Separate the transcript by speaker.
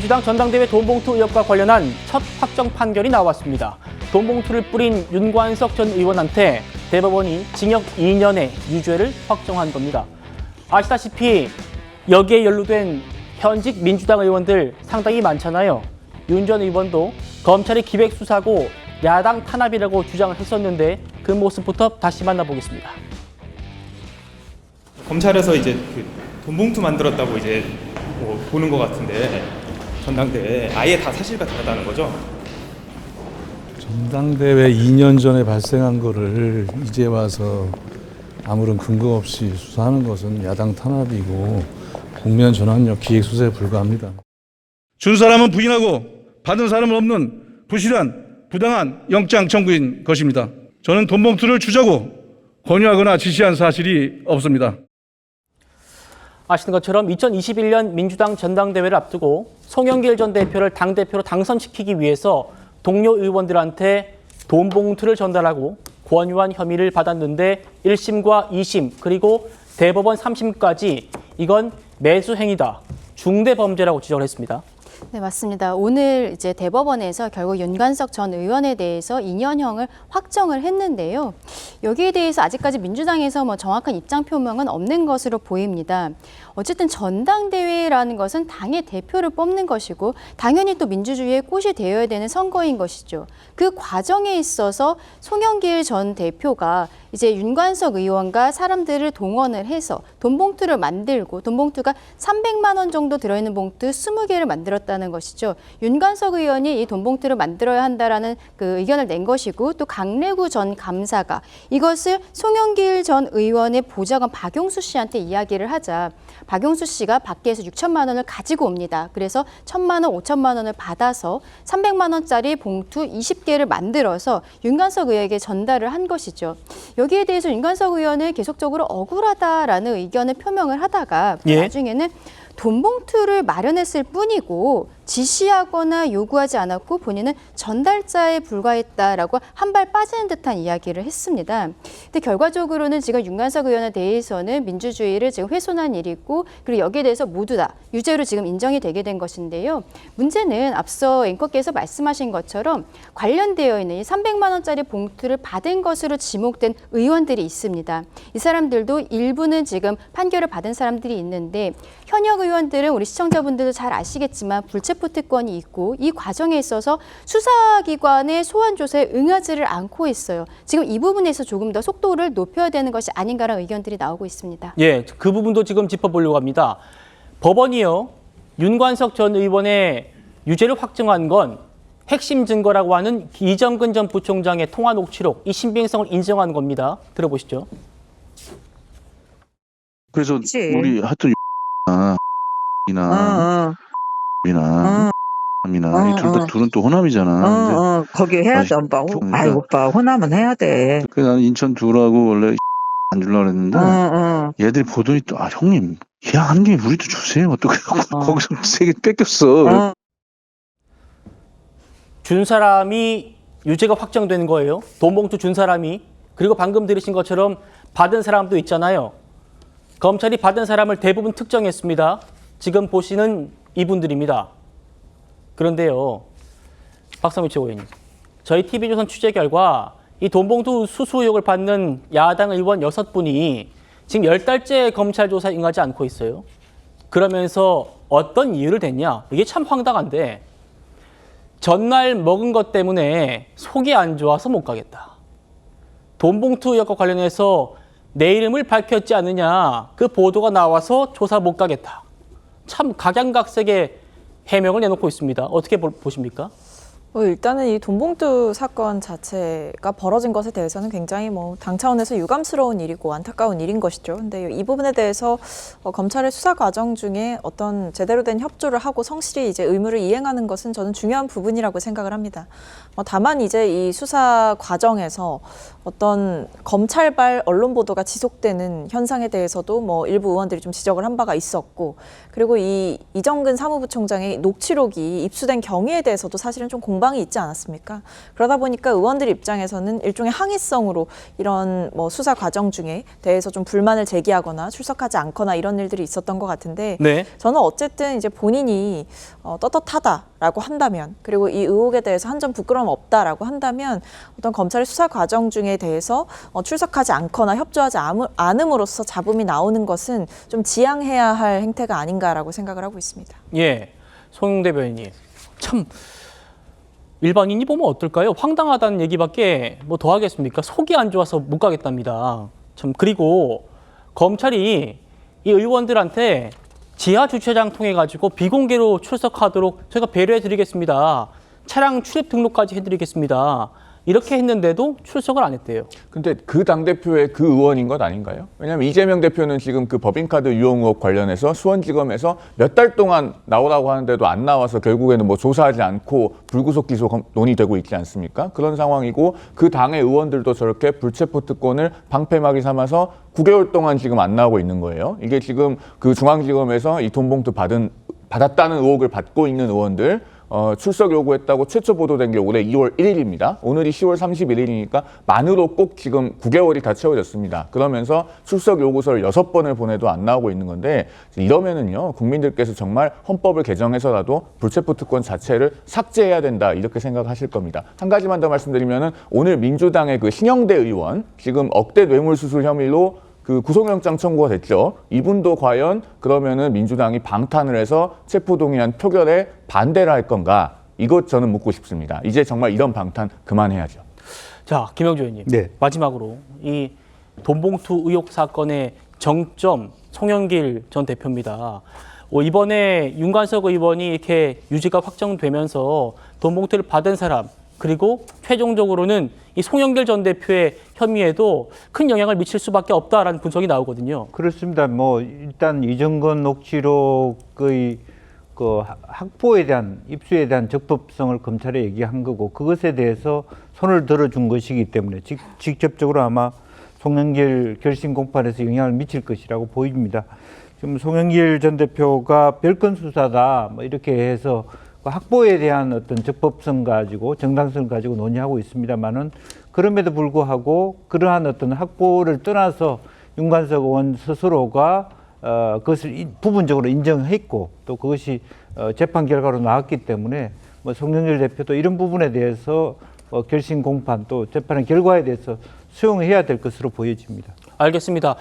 Speaker 1: 민주당 전당대회 돈봉투 의혹과 관련한 첫 확정 판결이 나왔습니다. 돈봉투를 뿌린 윤관석 전 의원한테 대법원이 징역 2년의 유죄를 확정한 겁니다. 아시다시피 여기에 연루된 현직 민주당 의원들 상당히 많잖아요. 윤 전 의원도 검찰이 기획수사고 야당 탄압이라고 주장을 했었는데 그 모습부터 다시 만나보겠습니다.
Speaker 2: 검찰에서 이제 돈봉투 만들었다고 이제 보는 것 같은데 전당대회 아예 다 사실과 다르다는 거죠?
Speaker 3: 전당대회 2년 전에 발생한 거를 이제 와서 아무런 근거 없이 수사하는 것은 야당 탄압이고 국면 전환력 기획수사에 불과합니다.
Speaker 4: 준 사람은 부인하고 받은 사람은 없는 부실한 부당한 영장 청구인 것입니다. 저는 돈봉투를 주자고 권유하거나 지시한 사실이 없습니다.
Speaker 1: 아시는 것처럼 2021년 민주당 전당대회를 앞두고 송영길 전 대표를 당대표로 당선시키기 위해서 동료 의원들한테 돈봉투를 전달하고 권유한 혐의를 받았는데 1심과 2심 그리고 대법원 3심까지 이건 매수행위다, 중대범죄라고 지적을 했습니다.
Speaker 5: 네, 맞습니다. 오늘 이제 대법원에서 결국 윤관석 전 의원에 대해서 2년형을 확정을 했는데요. 여기에 대해서 아직까지 민주당에서 정확한 입장 표명은 없는 것으로 보입니다. 어쨌든 전당대회라는 것은 당의 대표를 뽑는 것이고 당연히 또 민주주의의 꽃이 되어야 되는 선거인 것이죠. 그 과정에 있어서 송영길 전 대표가 이제 윤관석 의원과 사람들을 동원을 해서 돈봉투를 만들고 돈봉투가 300만 원 정도 들어있는 봉투 20개를 만들었다는 것이죠. 윤관석 의원이 이 돈봉투를 만들어야 한다라는 그 의견을 낸 것이고 또 강래구 전 감사가 이것을 송영길 전 의원의 보좌관 박용수 씨한테 이야기를 하자 박용수 씨가 밖에서 6천만 원을 가지고 옵니다. 그래서 1,000만 원, 5천만 원을 받아서 300만 원짜리 봉투 20개를 만들어서 윤관석 의원에게 전달을 한 것이죠. 여기에 대해서 윤관석 의원은 계속적으로 억울하다라는 의견을 표명을 하다가 나중에는 돈봉투를 마련했을 뿐이고 지시하거나 요구하지 않았고 본인은 전달자에 불과했다라고 한 발 빠지는 듯한 이야기를 했습니다. 근데 결과적으로는 지금 윤관석 의원에 대해서는 민주주의를 지금 훼손한 일이고 그리고 여기에 대해서 모두 다 유죄로 지금 인정이 되게 된 것인데요. 문제는 앞서 앵커께서 말씀하신 것처럼 관련되어 있는 이 300만 원짜리 봉투를 받은 것으로 지목된 의원들이 있습니다. 이 사람들도 일부는 지금 판결을 받은 사람들이 있는데 현역 의원들은 우리 시청자분들도 잘 아시겠지만 불체포특권이 있고 이 과정에 있어서 수사기관의 소환 조사에 응하지를 않고 있어요. 지금 이 부분에서 조금 더 속도를 높여야 되는 것이 아닌가라는 의견들이 나오고 있습니다.
Speaker 1: 예, 그 부분도 지금 짚어보려고 합니다. 법원이요, 윤관석 전 의원의 유죄를 확정한 건 핵심 증거라고 하는 이정근 전 부총장의 통화 녹취록, 이 신빙성을 인정한 겁니다. 들어보시죠.
Speaker 6: 그래서
Speaker 7: 그치.
Speaker 6: 우리 하여튼 이나 이나 이나 둘은 또 호남이잖아.
Speaker 7: 거기 해야 돼, 오빠. 아이, 오빠, 호남은 해야 돼.
Speaker 6: 그래서 나는 인천 두라고 원래 안 주려고 그랬는데 얘들이 보더니 또 형님 야 한 개 우리도 주세요. 또 거기서 3개 뺏겼어.
Speaker 1: 준 사람이 유죄가 확정된 거예요. 돈봉투 준 사람이. 그리고 방금 들으신 것처럼 받은 사람도 있잖아요. 검찰이 받은 사람을 대부분 특정했습니다. 지금 보시는 이분들입니다. 그런데요, 박상민 최고위원님, 저희 TV조선 취재 결과 이 돈봉투 수수 의혹을 받는 야당 의원 6분이 지금 10달째 검찰 조사에 응하지 않고 있어요. 그러면서 어떤 이유를 댔냐? 이게 참 황당한데 전날 먹은 것 때문에 속이 안 좋아서 못 가겠다. 돈봉투 의혹과 관련해서 내 이름을 밝혔지 않느냐, 그 보도가 나와서 조사 못 가겠다. 참 각양각색의 해명을 내놓고 있습니다. 어떻게 보십니까?
Speaker 8: 일단은 이 돈봉투 사건 자체가 벌어진 것에 대해서는 굉장히 당 차원에서 유감스러운 일이고 안타까운 일인 것이죠. 근데 이 부분에 대해서 검찰의 수사 과정 중에 어떤 제대로 된 협조를 하고 성실히 이제 의무를 이행하는 것은 저는 중요한 부분이라고 생각을 합니다. 다만 이제 이 수사 과정에서 어떤 검찰발 언론 보도가 지속되는 현상에 대해서도 일부 의원들이 좀 지적을 한 바가 있었고, 그리고 이 이정근 사무부총장의 녹취록이 입수된 경위에 대해서도 사실은 좀 공방이 있지 않았습니까? 그러다 보니까 의원들 입장에서는 일종의 항의성으로 이런 뭐 수사 과정 중에 대해서 좀 불만을 제기하거나 출석하지 않거나 이런 일들이 있었던 것 같은데
Speaker 1: 네.
Speaker 8: 저는 어쨌든 이제 본인이 떳떳하다라고 한다면 그리고 이 의혹에 대해서 한 점 부끄러움 없다라고 한다면 어떤 검찰의 수사 과정 중에 대해서 출석하지 않거나 협조하지 않음으로써 잡음이 나오는 것은 좀 지양해야 할 행태가 아닌가라고 생각을 하고 있습니다.
Speaker 1: 예, 송 대변인님. 참 일반인이 보면 어떨까요? 황당하다는 얘기밖에 뭐 더 하겠습니까? 속이 안 좋아서 못 가겠답니다. 참 그리고 검찰이 이 의원들한테 지하 주차장 통해 가지고 비공개로 출석하도록 저희가 배려해 드리겠습니다. 차량 출입 등록까지 해드리겠습니다. 이렇게 했는데도 출석을 안 했대요.
Speaker 9: 근데 그 당대표의 그 의원인 것 아닌가요? 왜냐하면 이재명 대표는 지금 그 법인카드 유용 의혹 관련해서 수원지검에서 몇 달 동안 나오라고 하는데도 안 나와서 결국에는 뭐 조사하지 않고 불구속 기소 논의되고 있지 않습니까? 그런 상황이고 그 당의 의원들도 저렇게 불체포 특권을 방패막이 삼아서 9개월 동안 지금 안 나오고 있는 거예요. 이게 지금 그 중앙지검에서 이 돈봉투 받았다는 의혹을 받고 있는 의원들 출석 요구했다고 최초 보도된 게 올해 2월 1일입니다. 오늘이 10월 31일이니까 만으로 꼭 지금 9개월이 다 채워졌습니다. 그러면서 출석 요구서를 6번을 보내도 안 나오고 있는 건데 이러면은요 국민들께서 정말 헌법을 개정해서라도 불체포 특권 자체를 삭제해야 된다 이렇게 생각하실 겁니다. 한 가지만 더 말씀드리면은 오늘 민주당의 그 신영대 의원 지금 억대 뇌물수수 혐의로 그 구속영장 청구가 됐죠. 이분도 과연 그러면은 민주당이 방탄을 해서 체포동의안 표결에 반대를 할 건가? 이것 저는 묻고 싶습니다. 이제 정말 이런 방탄 그만해야죠.
Speaker 1: 자, 김영주 의원님.
Speaker 3: 네.
Speaker 1: 마지막으로 이 돈봉투 의혹 사건의 정점 송영길 전 대표입니다. 이번에 윤관석 의원이 이렇게 유죄가 확정되면서 돈봉투를 받은 사람 그리고 최종적으로는 이 송영길 전 대표의 혐의에도 큰 영향을 미칠 수밖에 없다라는 분석이 나오거든요.
Speaker 10: 그렇습니다. 뭐 일단 이정건 녹취록의 그 확보에 대한 입수에 대한 적법성을 검찰에 얘기한 거고 그것에 대해서 손을 들어준 것이기 때문에 직접적으로 아마 송영길 결심 공판에서 영향을 미칠 것이라고 보입니다. 지금 송영길 전 대표가 별건 수사다 뭐 이렇게 해서 확보에 대한 어떤 적법성 가지고 정당성 가지고 논의하고 있습니다만은 그럼에도 불구하고 그러한 어떤 확보를 떠나서 윤관석 의원 스스로가 그것을 부분적으로 인정했고 또 그것이 재판 결과로 나왔기 때문에 뭐 송영길 대표도 이런 부분에 대해서 결심 공판 또 재판의 결과에 대해서 수용해야 될 것으로 보여집니다.
Speaker 1: 알겠습니다.